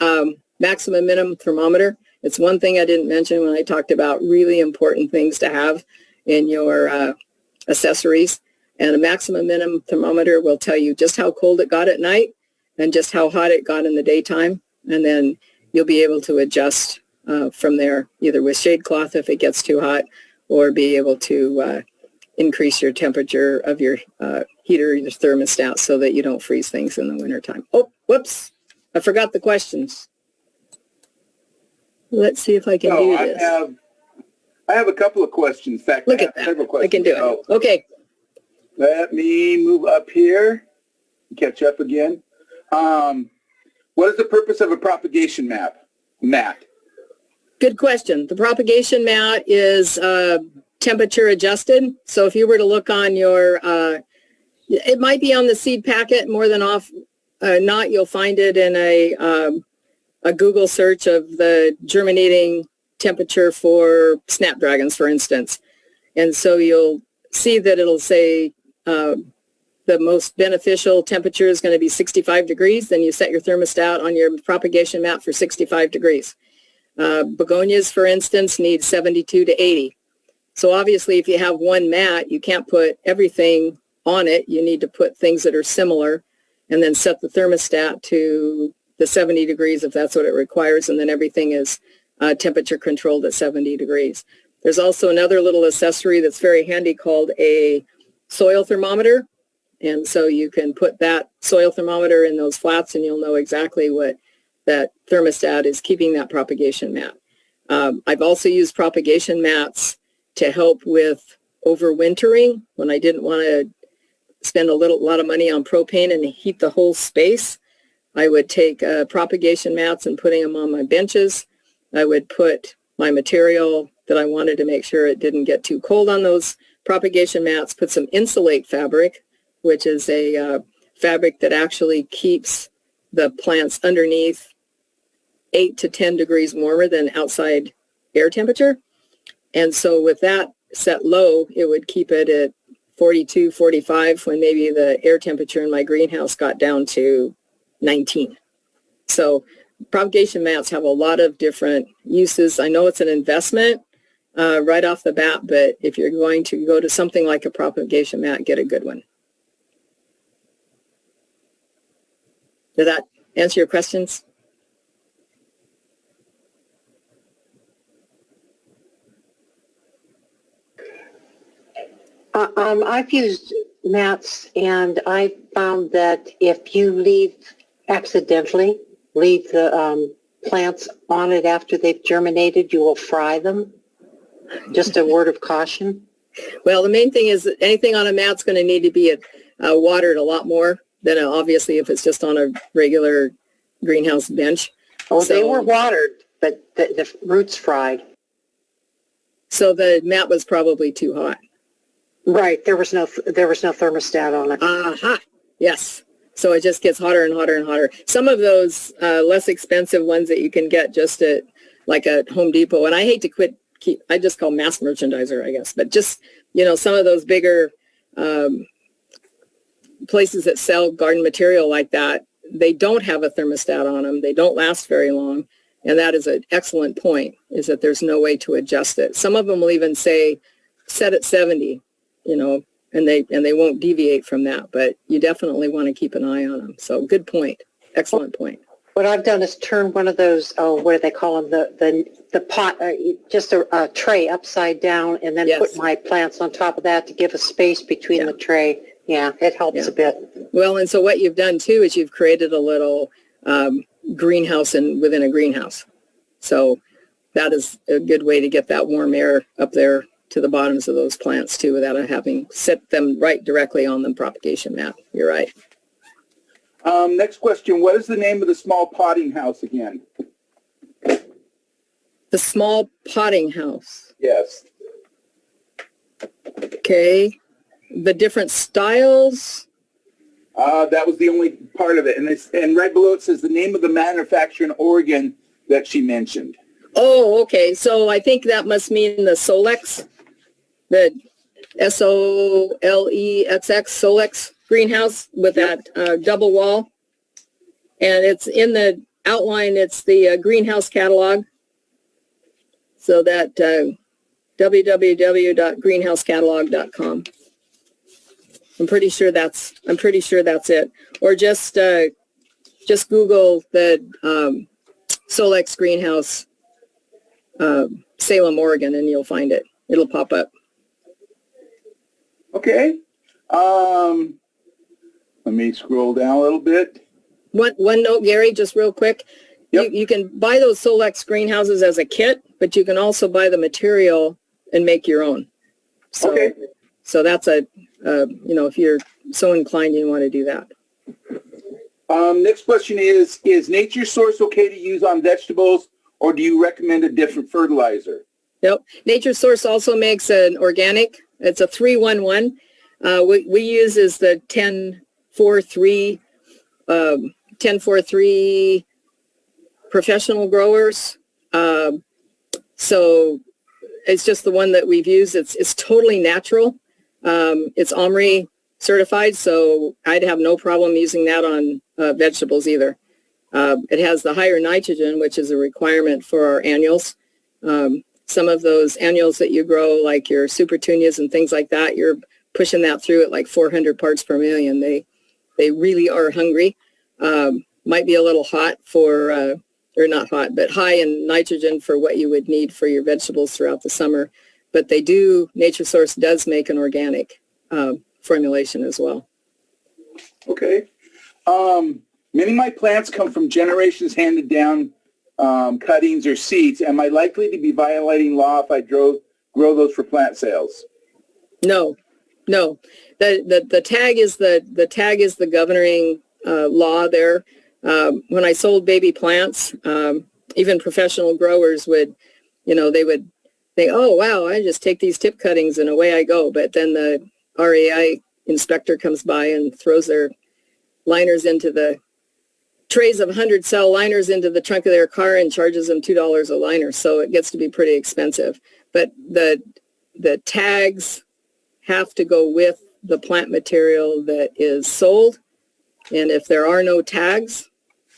maximum minimum thermometer. It's one thing I didn't mention when I talked about really important things to have in your accessories. And a maximum minimum thermometer will tell you just how cold it got at night and just how hot it got in the daytime. And then you'll be able to adjust from there, either with shade cloth if it gets too hot, or be able to increase your temperature of your heater, your thermostat, so that you don't freeze things in the wintertime. Oh, whoops. I forgot the questions. Let's see if I can do this. I have a couple of questions. In fact, look at that. I can do it. Okay. Let me move up here and catch up again. What is the purpose of a propagation mat? Good question. The propagation mat is temperature adjusted. So if you were to look on your, it might be on the seed packet, more than not, you'll find it in a Google search of the germinating temperature for snapdragons, for instance. And so you'll see that it'll say the most beneficial temperature is going to be 65 degrees. Then you set your thermostat on your propagation mat for 65 degrees. Begonias, for instance, need 72 to 80. So obviously, if you have one mat, you can't put everything on it, you need to put things that are similar and then set the thermostat to the 70 degrees if that's what it requires. And then everything is temperature controlled at 70 degrees. There's also another little accessory that's very handy called a soil thermometer. And so you can put that soil thermometer in those flats and you'll know exactly what that thermostat is keeping that propagation mat. I've also used propagation mats to help with overwintering when I didn't want to spend a lot of money on propane and heat the whole space. I would take propagation mats and putting them on my benches. I would put my material that I wanted to make sure it didn't get too cold on those propagation mats, put some insulate fabric, which is a fabric that actually keeps the plants underneath 8 to 10 degrees warmer than outside air temperature. And so with that set low, it would keep it at 42, 45 when maybe the air temperature in my greenhouse got down to 19. So propagation mats have a lot of different uses. I know it's an investment right off the bat, but if you're going to go to something like a propagation mat, get a good one. Did that answer your questions? I've used mats, and I found that if you accidentally leave the plants on it after they've germinated, you will fry them. Just a word of caution. Well, the main thing is that anything on a mat's going to need to be watered a lot more than obviously if it's just on a regular greenhouse bench. Oh, so, they were watered, but the roots fried. So the mat was probably too hot. Right. There was no thermostat on it. Aha. Yes. So it just gets hotter and hotter and hotter. Some of those less expensive ones that you can get just at like a Home Depot, and I hate to I just call mass merchandiser, I guess, but just, some of those bigger places that sell garden material like that, they don't have a thermostat on them. They don't last very long. And that is an excellent point, is that there's no way to adjust it. Some of them will even say set at 70, and they won't deviate from that, but you definitely want to keep an eye on them. So good point. Excellent point. What I've done is turn one of those, what do they call them, the pot, just a tray upside down, and then put my plants on top of that to give a space between the tray. Yeah, it helps a bit. Well, and so what you've done too is you've created a little greenhouse within a greenhouse. So that is a good way to get that warm air up there to the bottoms of those plants too, without having set them right directly on the propagation mat. You're right. Next question. What is the name of the small potting house again? The small potting house. Yes. Okay. The different styles. That was the only part of it. And right below it says the name of the manufacturer in Oregon that she mentioned. Oh, okay. So I think that must mean the Solex, the SOLEXX, Solex greenhouse with that double wall. And it's in the outline, it's the greenhouse catalog. So that www.greenhousecatalog.com. I'm pretty sure that's it. Or just Google the Solex greenhouse Salem, Oregon, and you'll find it. It'll pop up. Okay. Let me scroll down a little bit. One note, Gary, just real quick. Yep. You can buy those Solex greenhouses as a kit, but you can also buy the material and make your own. So, okay. So that's if you're so inclined, you want to do that. Next question is Nature Source okay to use on vegetables, or do you recommend a different fertilizer? Nope. Nature Source also makes an organic. It's a 3-1-1. We use is the 10-4-3 professional growers. So it's just the one that we've used. It's totally natural. It's OMRI certified, so I'd have no problem using that on vegetables either. It has the higher nitrogen, which is a requirement for our annuals. Some of those annuals that you grow, like your supertunias and things like that, you're pushing that through at like 400 parts per million. They really are hungry. Might be a little hot for, or not hot, but high in nitrogen for what you would need for your vegetables throughout the summer. But they do, Nature Source does make an organic formulation as well. Okay. Many of my plants come from generations handed down cuttings or seeds. Am I likely to be violating law if I grow those for plant sales? No. The tag is the governing law there. When I sold baby plants, even professional growers would, they would think, oh, wow, I just take these tip cuttings and away I go. But then the RAI inspector comes by and throws their liners into the trays of 100 cell liners into the trunk of their car and charges them $2 a liner. So it gets to be pretty expensive. But the tags have to go with the plant material that is sold. And if there are no tags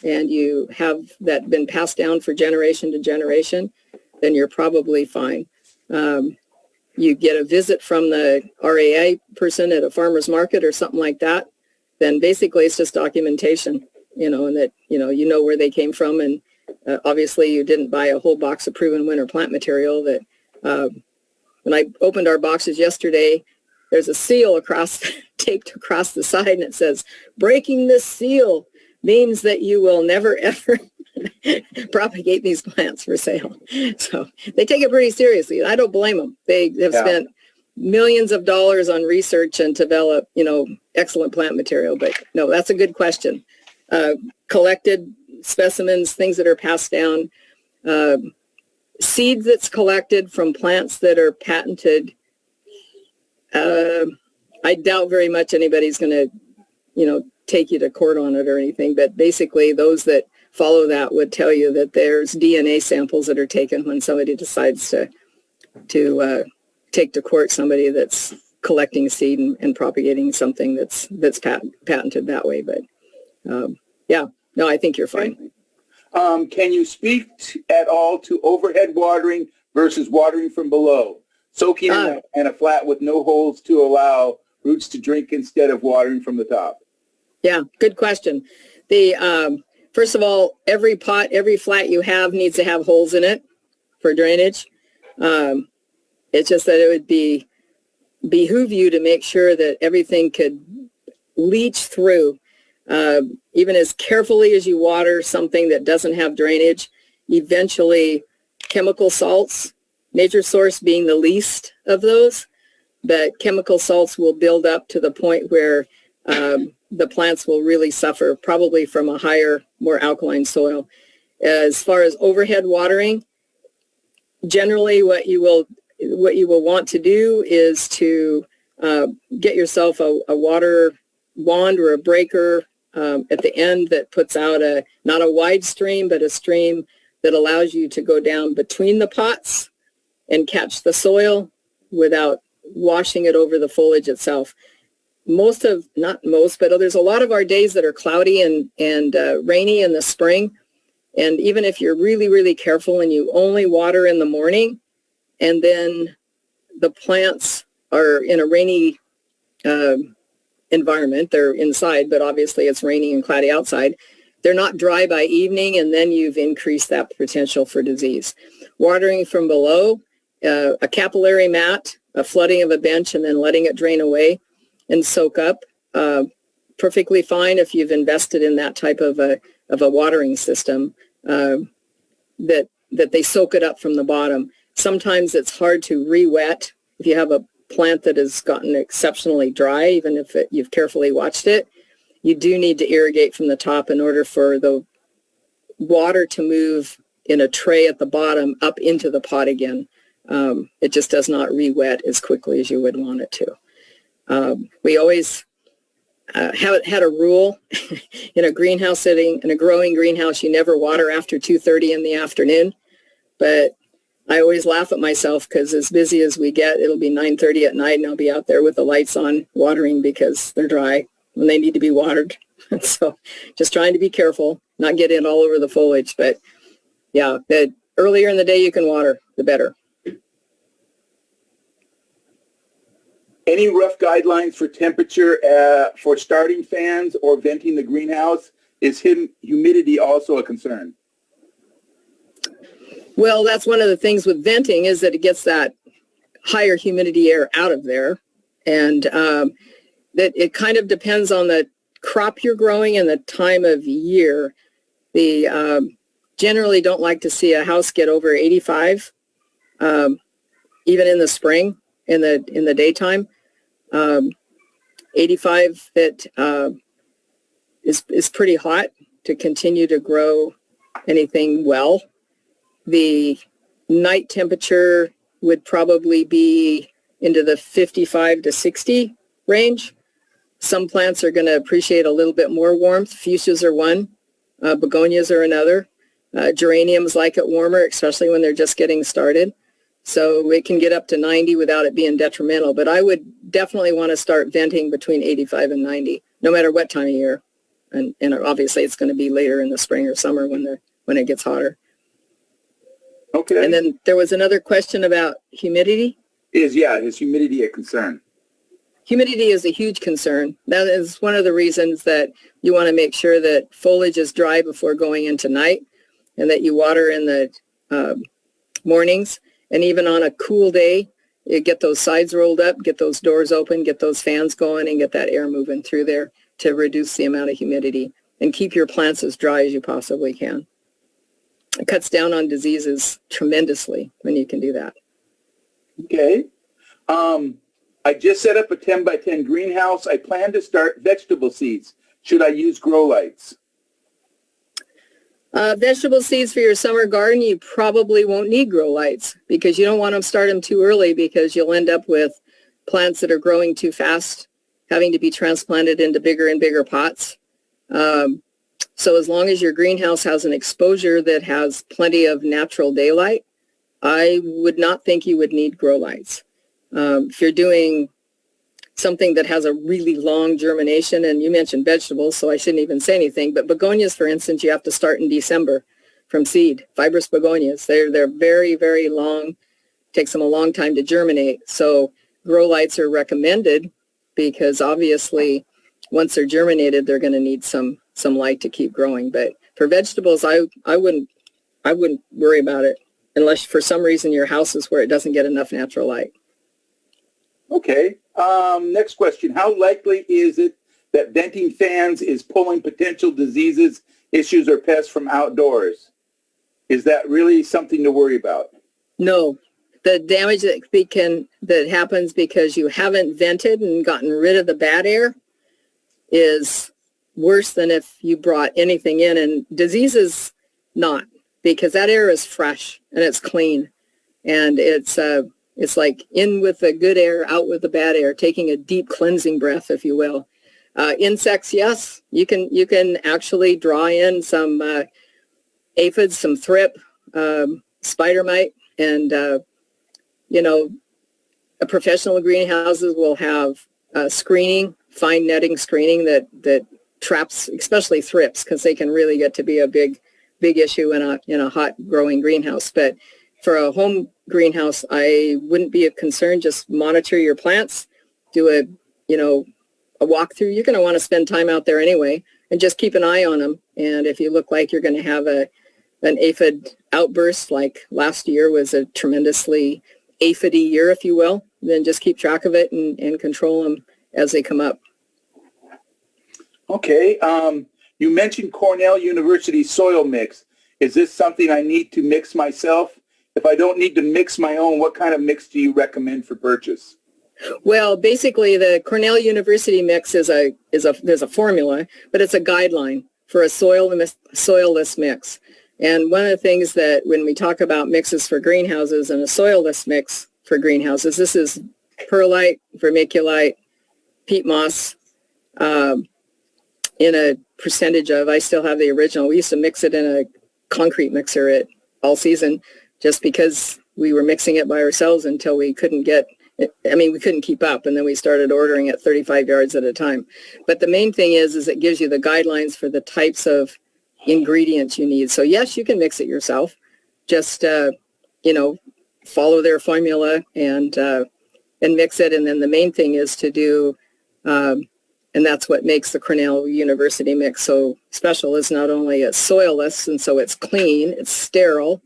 and you have that been passed down for generation to generation, then you're probably fine. You get a visit from the RAI person at a farmer's market or something like that, then basically it's just documentation, and that, you know where they came from. And obviously you didn't buy a whole box of proven winter plant material. That when I opened our boxes yesterday, there's a seal taped across the side, and it says, breaking this seal means that you will never, ever propagate these plants for sale. So they take it pretty seriously. I don't blame them. They have spent millions of dollars on research and develop, excellent plant material. But no, that's a good question. Collected specimens, things that are passed down, seed that's collected from plants that are patented. I doubt very much anybody's going to, take you to court on it or anything. But basically, those that follow that would tell you that there's DNA samples that are taken when somebody decides to take to court somebody that's collecting seed and propagating something that's patented that way. But no, I think you're fine. Can you speak at all to overhead watering versus watering from below? Soaking in a flat with no holes to allow roots to drink instead of watering from the top? Yeah, good question. First of all, every pot, every flat you have needs to have holes in it for drainage. It's just that it would behoove you to make sure that everything could leach through. Even as carefully as you water something that doesn't have drainage, eventually chemical salts, Nature Source being the least of those, but chemical salts will build up to the point where the plants will really suffer, probably from a higher, more alkaline soil. As far as overhead watering, generally what you will want to do is to get yourself a water wand or a breaker at the end that puts out not a wide stream, but a stream that allows you to go down between the pots and catch the soil without washing it over the foliage itself. Not most, but there's a lot of our days that are cloudy and rainy in the spring. And even if you're really, really careful and you only water in the morning, and then the plants are in a rainy environment, they're inside, but obviously it's rainy and cloudy outside, they're not dry by evening, and then you've increased that potential for disease. Watering from below, a capillary mat, a flooding of a bench, and then letting it drain away and soak up, perfectly fine if you've invested in that type of a watering system, that they soak it up from the bottom. Sometimes it's hard to re-wet if you have a plant that has gotten exceptionally dry, even if you've carefully watched it. You do need to irrigate from the top in order for the water to move in a tray at the bottom up into the pot again. It just does not re-wet as quickly as you would want it to. We always had a rule in a greenhouse setting, in a growing greenhouse, you never water after 2:30 in the afternoon. But I always laugh at myself because as busy as we get, it'll be 9:30 at night and I'll be out there with the lights on watering because they're dry and they need to be watered. So just trying to be careful, not get in all over the foliage. But yeah, the earlier in the day you can water, the better. Any rough guidelines for temperature for starting fans or venting the greenhouse? Is humidity also a concern? Well, that's one of the things with venting is that it gets that higher humidity air out of there. And that it kind of depends on the crop you're growing and the time of year. The generally don't like to see a house get over 85, even in the spring, in the daytime. 85 that is pretty hot to continue to grow anything well. The night temperature would probably be into the 55 to 60 range. Some plants are going to appreciate a little bit more warmth. Fuchsias are one. Begonias are another. Geraniums like it warmer, especially when they're just getting started. So it can get up to 90 without it being detrimental. But I would definitely want to start venting between 85 and 90, no matter what time of year. And obviously it's going to be later in the spring or summer when it gets hotter. Okay. And then there was another question about humidity. Is humidity a concern? Humidity is a huge concern. That is one of the reasons that you want to make sure that foliage is dry before going into night and that you water in the mornings. And even on a cool day, you get those sides rolled up, get those doors open, get those fans going, and get that air moving through there to reduce the amount of humidity and keep your plants as dry as you possibly can. It cuts down on diseases tremendously when you can do that. Okay. I just set up a 10 by 10 greenhouse. I plan to start vegetable seeds. Should I use grow lights? Vegetable seeds for your summer garden, you probably won't need grow lights because you don't want to start them too early because you'll end up with plants that are growing too fast, having to be transplanted into bigger and bigger pots. So as long as your greenhouse has an exposure that has plenty of natural daylight, I would not think you would need grow lights. If you're doing something that has a really long germination, and you mentioned vegetables, so I shouldn't even say anything, but begonias, for instance, you have to start in December from seed. Fibrous begonias, they're very, very long. Takes them a long time to germinate. So grow lights are recommended because obviously once they're germinated, they're going to need some light to keep growing. But for vegetables, I wouldn't worry about it unless for some reason your house is where it doesn't get enough natural light. Okay. Next question. How likely is it that venting fans is pulling potential diseases, issues, or pests from outdoors? Is that really something to worry about? No. The damage that happens because you haven't vented and gotten rid of the bad air is worse than if you brought anything in. And diseases not, because that air is fresh and it's clean. And it's like in with the good air, out with the bad air, taking a deep cleansing breath, if you will. Insects, yes, you can actually draw in some aphids, some thrip, spider mite, and professional greenhouses will have screening, fine netting screening that traps, especially thrips, because they can really get to be a big issue in a hot growing greenhouse. But for a home greenhouse, I wouldn't be concerned. Just monitor your plants, do a walkthrough. You're going to want to spend time out there anyway, and just keep an eye on them. And if you look like you're going to have an aphid outburst, like last year was a tremendously aphidy year, if you will, then just keep track of it and control them as they come up. Okay. You mentioned Cornell University soil mix. Is this something I need to mix myself? If I don't need to mix my own, what kind of mix do you recommend for purchase? Well, basically, the Cornell University mix there's a formula, but it's a guideline for a soilless mix. And one of the things that when we talk about mixes for greenhouses and a soilless mix for greenhouses, this is perlite, vermiculite, peat moss, in a percentage of, I still have the original. We used to mix it in a concrete mixer at all season just because we were mixing it by ourselves until we couldn't we couldn't keep up, and then we started ordering at 35 yards at a time. But the main thing is it gives you the guidelines for the types of ingredients you need. So yes, you can mix it yourself. Just, follow their formula and and mix it. And then the main thing is to do, and that's what makes the Cornell University mix so special, is not only it's soilless, and so it's clean, it's sterile,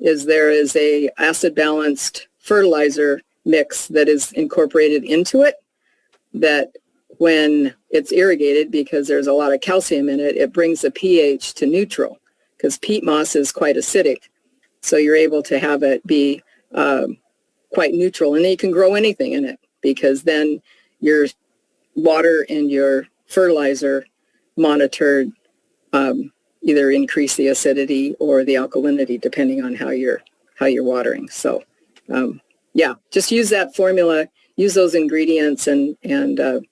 is there is a acid balanced fertilizer mix that is incorporated into it, that when it's irrigated, because there's a lot of calcium in it, it brings the pH to neutral, because peat moss is quite acidic. So you're able to have it be quite neutral, and then you can grow anything in it, because then your water and your fertilizer monitored either increase the acidity or the alkalinity, depending on how you're watering. So yeah, just use that formula, use those ingredients, and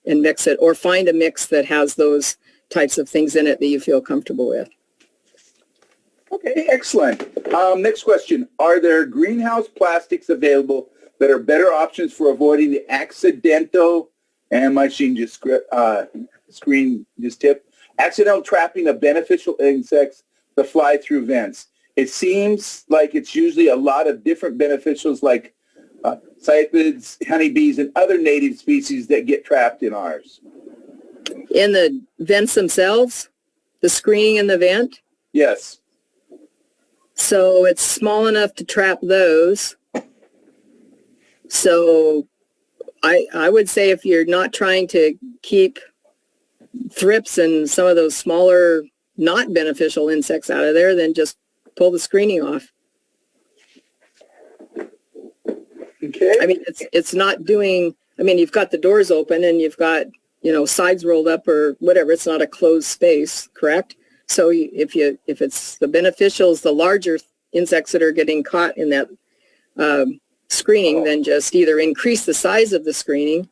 mix it, or find a mix that has those types of things in it that you feel comfortable with. Okay, excellent. Next question. Are there greenhouse plastics available that are better options for avoiding the accidental, and my screen just tipped, accidental trapping of beneficial insects that fly through vents? It seems like it's usually a lot of different beneficials like cyphids, honeybees, and other native species that get trapped in ours. In the vents themselves, the screening in the vent? Yes. So it's small enough to trap those. So I would say if you're not trying to keep thrips and some of those smaller, not beneficial insects out of there, then just pull the screening off. Okay. I mean, it's not doing, I mean, you've got the doors open and you've got, sides rolled up or whatever. It's not a closed space, correct? So if it's the beneficials, the larger insects that are getting caught in that screening, then just either increase the size of the screening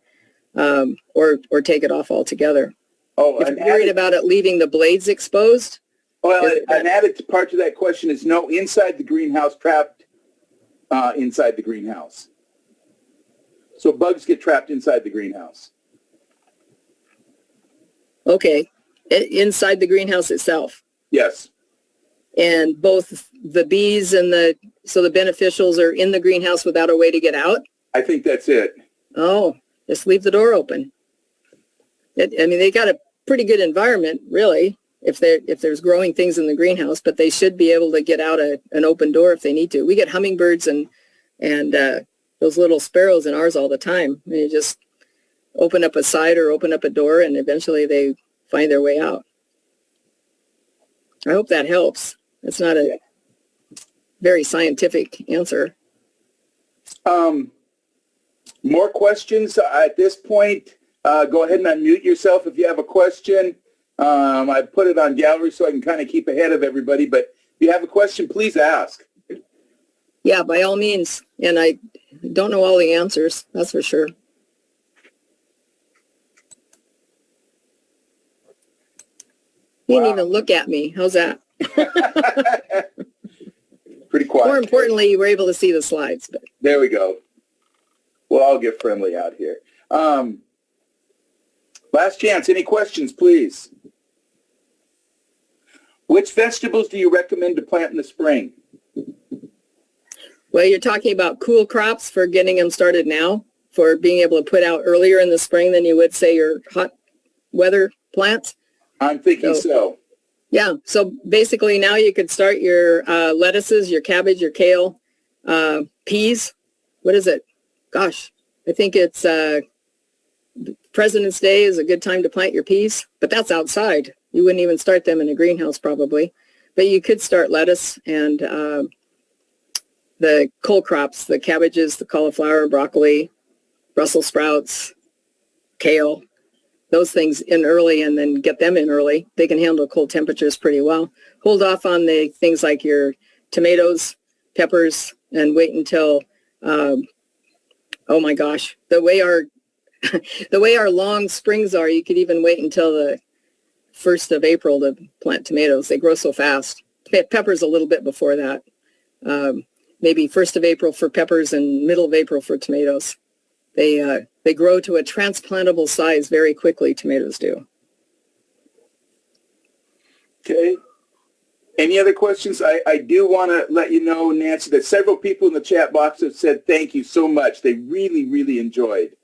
or take it off altogether. Oh, if you're worried about it leaving the blades exposed. Well, an added part to that question is no inside the greenhouse, trapped inside the greenhouse. So bugs get trapped inside the greenhouse. Okay. Inside the greenhouse itself. Yes. And both the bees and the beneficials are in the greenhouse without a way to get out? I think that's it. Oh, just leave the door open. They got a pretty good environment, really, if there's growing things in the greenhouse, but they should be able to get out an open door if they need to. We get hummingbirds and those little sparrows in ours all the time. You just open up a side or open up a door, and eventually they find their way out. I hope that helps. It's not a very scientific answer. More questions at this point. Go ahead and unmute yourself if you have a question. I put it on gallery so I can kind of keep ahead of everybody, but if you have a question, please ask. Yeah, by all means. And I don't know all the answers, that's for sure. You didn't even look at me. How's that? Pretty quiet. More importantly, you were able to see the slides. But there we go. We'll all get friendly out here. Last chance. Any questions, please? Which vegetables do you recommend to plant in the spring? Well, you're talking about cool crops for getting them started now, for being able to put out earlier in the spring than you would say your hot weather plants? I'm thinking so. Yeah. So basically now you could start your lettuces, your cabbage, your kale, peas. What is it? Gosh, I think it's President's Day is a good time to plant your peas, but that's outside. You wouldn't even start them in a greenhouse probably. But you could start lettuce and the cole crops, the cabbages, the cauliflower, broccoli, Brussels sprouts, kale. Those things in early and then get them in early. They can handle cold temperatures pretty well. Hold off on the things like your tomatoes, peppers, and wait until, oh my gosh, the way our long springs are, you could even wait until the 1st of April to plant tomatoes. They grow so fast. Peppers a little bit before that. Maybe 1st of April for peppers and middle of April for tomatoes. They grow to a transplantable size very quickly, tomatoes do. Okay. Any other questions? I do want to let you know, Nancy, that several people in the chat box have said thank you so much. They really, really enjoyed